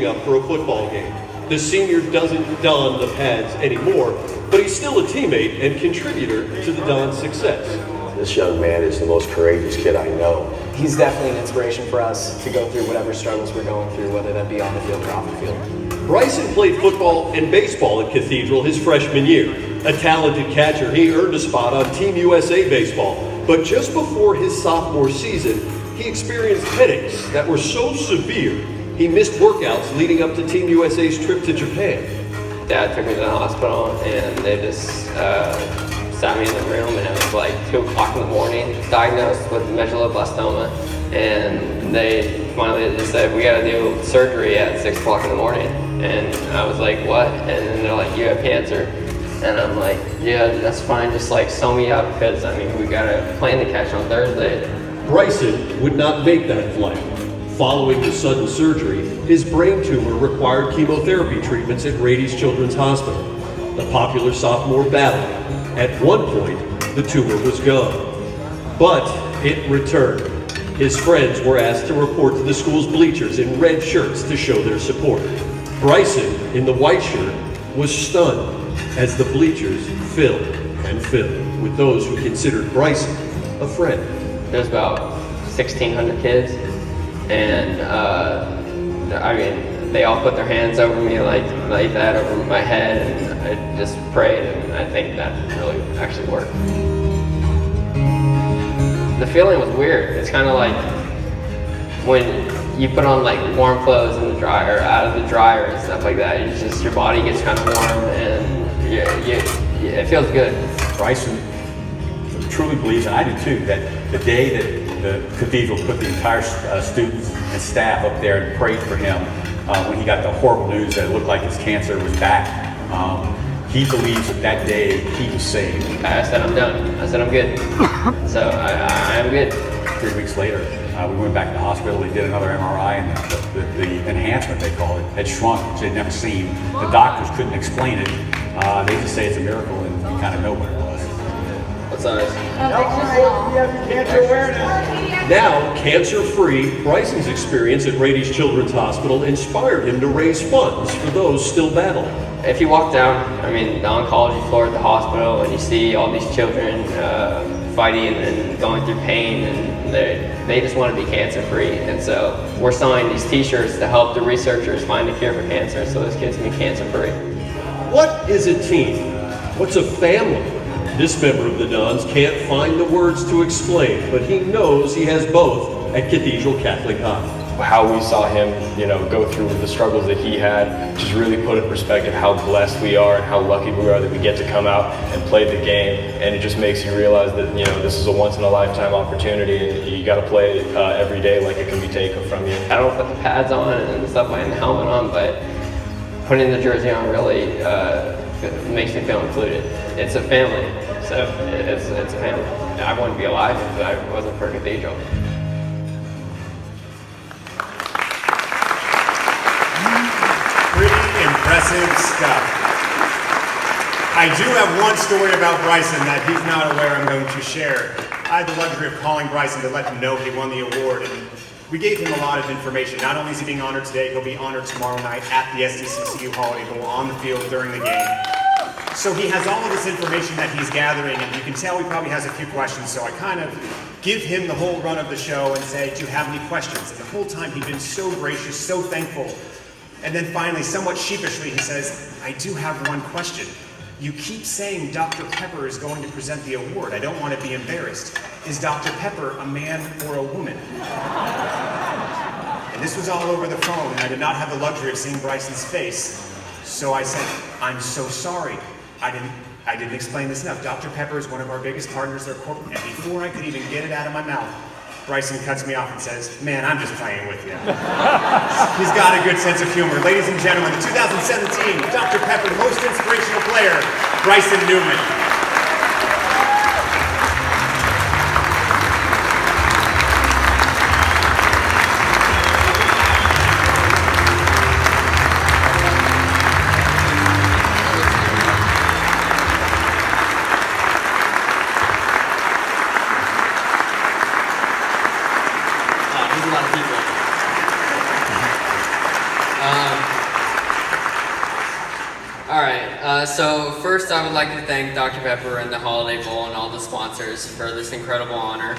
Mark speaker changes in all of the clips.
Speaker 1: up for a football game. The senior doesn't don the pads anymore, but he's still a teammate and contributor to the Dons' success.
Speaker 2: This young man is the most courageous kid I know.
Speaker 3: He's definitely an inspiration for us to go through whatever struggles we're going through, whether that be on the field or off the field.
Speaker 1: Bryson played football and baseball at Cathedral his freshman year. A talented catcher, he earned a spot on Team USA baseball. But just before his sophomore season, he experienced headaches that were so severe, he missed workouts leading up to Team USA's trip to Japan.
Speaker 4: Dad took me to the hospital and they just sat me in the room, and it was like 2 o'clock in the morning, diagnosed with medulloblastoma, and they finally just said, we gotta do surgery at 6 o'clock in the morning. And I was like, what? And then they're like, you have cancer. And I'm like, yeah, that's fine, just like sew me up, because I mean, we got a plan to catch on Thursday.
Speaker 1: Bryson would not make that flight. Following the sudden surgery, his brain tumor required chemotherapy treatments at Rady's Children's Hospital. The popular sophomore battled. At one point, the tumor was gone. But it returned. His friends were asked to report to the school's bleachers in red shirts to show their support. Bryson, in the white shirt, was stunned as the bleachers filled and filled with those who considered Bryson a friend.
Speaker 4: There's about 1,600 kids, and I mean, they all put their hands over me like that over my head, and I just prayed, and I think that really actually worked. The feeling was weird. It's kind of like when you put on like warm clothes in the dryer, out of the dryer and stuff like that. It's just your body gets kind of warm, and it feels good.
Speaker 5: Bryson truly believes, and I do too, that the day that the Cathedral put the entire students and staff up there and prayed for him when he got the horrible news that it looked like his cancer was back, he believes that day he was saved.
Speaker 4: I said, I'm done. I said, I'm good. So I am good.
Speaker 5: 3 weeks later, we went back to the hospital. They did another MRI, and the enhancement, they call it, had shrunk, which they'd never seen. The doctors couldn't explain it. They just say it's a miracle, and you kind of know what it was.
Speaker 4: What size?
Speaker 1: Now, cancer-free, Bryson's experience at Rady's Children's Hospital inspired him to raise funds for those still battling.
Speaker 4: If you walk down, I mean, the oncology floor at the hospital, and you see all these children fighting and going through pain, and they just want to be cancer-free. And so we're selling these t-shirts to help the researchers find a cure for cancer, so those kids can be cancer-free.
Speaker 1: What is a team? What's a family? This member of the Dons can't find the words to explain, but he knows he has both at Cathedral Catholic High.
Speaker 6: How we saw him, go through the struggles that he had, just really put in perspective how blessed we are and how lucky we are that we get to come out and play the game. And it just makes you realize that, this is a once-in-a-lifetime opportunity, and you got to play it every day like it can be taken from you.
Speaker 4: I don't put the pads on and stuff and the helmet on, but putting the jersey on really makes me feel included. It's a family, so it's a family. I wouldn't be alive if I wasn't for Cathedral.
Speaker 7: Pretty impressive stuff. I do have one story about Bryson that he's not aware I'm going to share. I had the luxury of calling Bryson to let him know he won the award, and we gave him a lot of information. Not only is he being honored today, he'll be honored tomorrow night at the SDCCU Holiday Bowl on the field during the game. So he has all of this information that he's gathering, and you can tell he probably has a few questions, so I kind of give him the whole run of the show and say, do you have any questions? And the whole time he's been so gracious, so thankful. And then finally, somewhat sheepishly, he says, I do have one question. You keep saying Dr. Pepper is going to present the award. I don't want to be embarrassed. Is Dr. Pepper a man or a woman? And this was all over the phone, and I did not have the luxury of seeing Bryson's face. So I said, I'm so sorry. I didn't explain this enough. Dr. Pepper is one of our biggest partners at our corporate. And before I could even get it out of my mouth, Bryson cuts me off and says, man, I'm just playing with you. He's got a good sense of humor. Ladies and gentlemen, the 2017 Dr. Pepper Most Inspirational Player, Bryson Newman.
Speaker 4: All right, so first I would like to thank Dr. Pepper and the Holiday Bowl and all the sponsors for this incredible honor.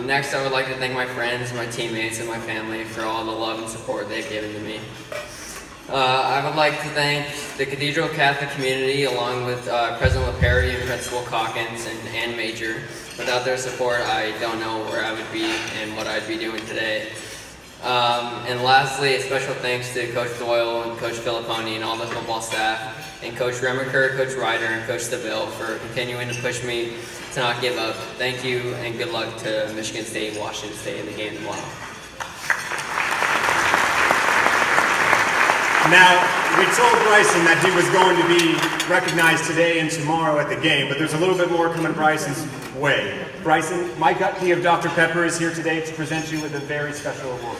Speaker 4: Next, I would like to thank my friends, my teammates, and my family for all the love and support they've given to me. I would like to thank the Cathedral Catholic community along with President LaPerry and Principal Calkins and Ann Major. Without their support, I don't know where I would be and what I'd be doing today. And lastly, a special thanks to Coach Doyle and Coach Filipponi and all the football staff, and Coach Remaker, Coach Ryder, and Coach DeVille for continuing to push me to not give up. Thank you, and good luck to Michigan State, Washington State in the game tomorrow.
Speaker 7: Now, we told Bryson that he was going to be recognized today and tomorrow at the game, but there's a little bit more coming Bryson's way. Bryson, Mike Gutke of Dr. Pepper is here today to present you with a very special award.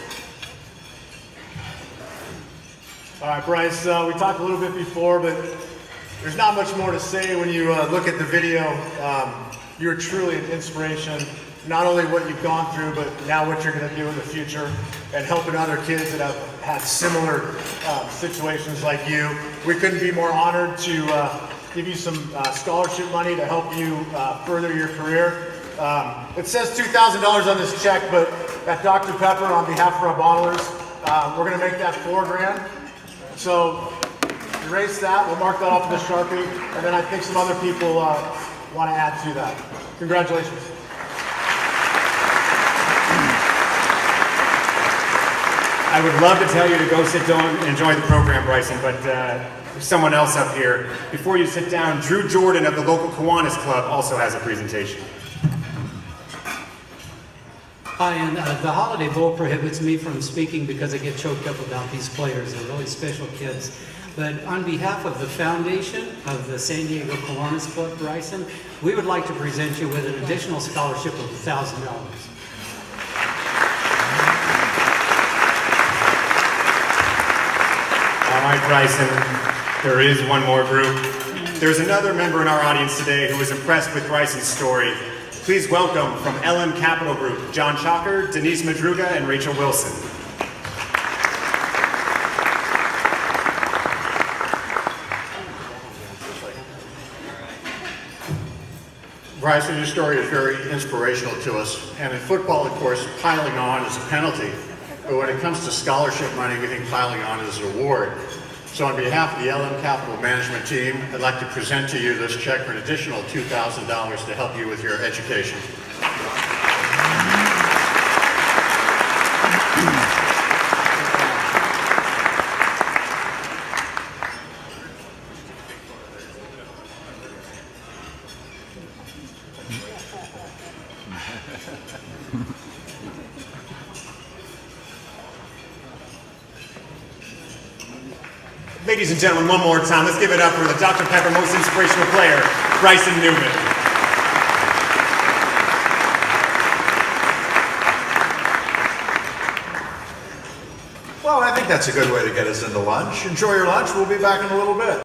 Speaker 8: All right, Bryce, we talked a little bit before, but there's not much more to say when you look at the video. You're truly an inspiration, not only what you've gone through, but now what you're going to do in the future and helping other kids that have had similar situations like you. We couldn't be more honored to give you some scholarship money to help you further your career. It says $2,000 on this check, but at Dr. Pepper, on behalf of our bottlers, we're going to make that $4,000. So erase that, we'll mark that off with a Sharpie, and then I think some other people want to add to that. Congratulations.
Speaker 7: I would love to tell you to go sit down and enjoy the program, Bryson, but there's someone else up here. Before you sit down, Drew Jordan of the local Kiwanis Club also has a presentation.
Speaker 9: Hi, and the Holiday Bowl prohibits me from speaking because I get choked up about these players. They're really special kids. But on behalf of the foundation of the San Diego Kiwanis Club, Bryson, we would like to present you with an additional scholarship of $1,000.
Speaker 7: All right, Bryson, there is one more group. There's another member in our audience today who was impressed with Bryson's story. Please welcome from LM Capital Group, John Chalker, Denise Madruga, and Rachel Wilson.
Speaker 10: Bryson, your story is very inspirational to us. And in football, of course, piling on is a penalty. But when it comes to scholarship money, we think piling on is an award. So on behalf of the LM Capital Management team, I'd like to present to you this check for an additional $2,000 to help you with your education.
Speaker 7: Ladies and gentlemen, one more time, let's give it up for the Dr. Pepper Most Inspirational Player, Bryson Newman.
Speaker 10: Well, I think that's a good way to get us into lunch. Enjoy your lunch. We'll be back in a little bit.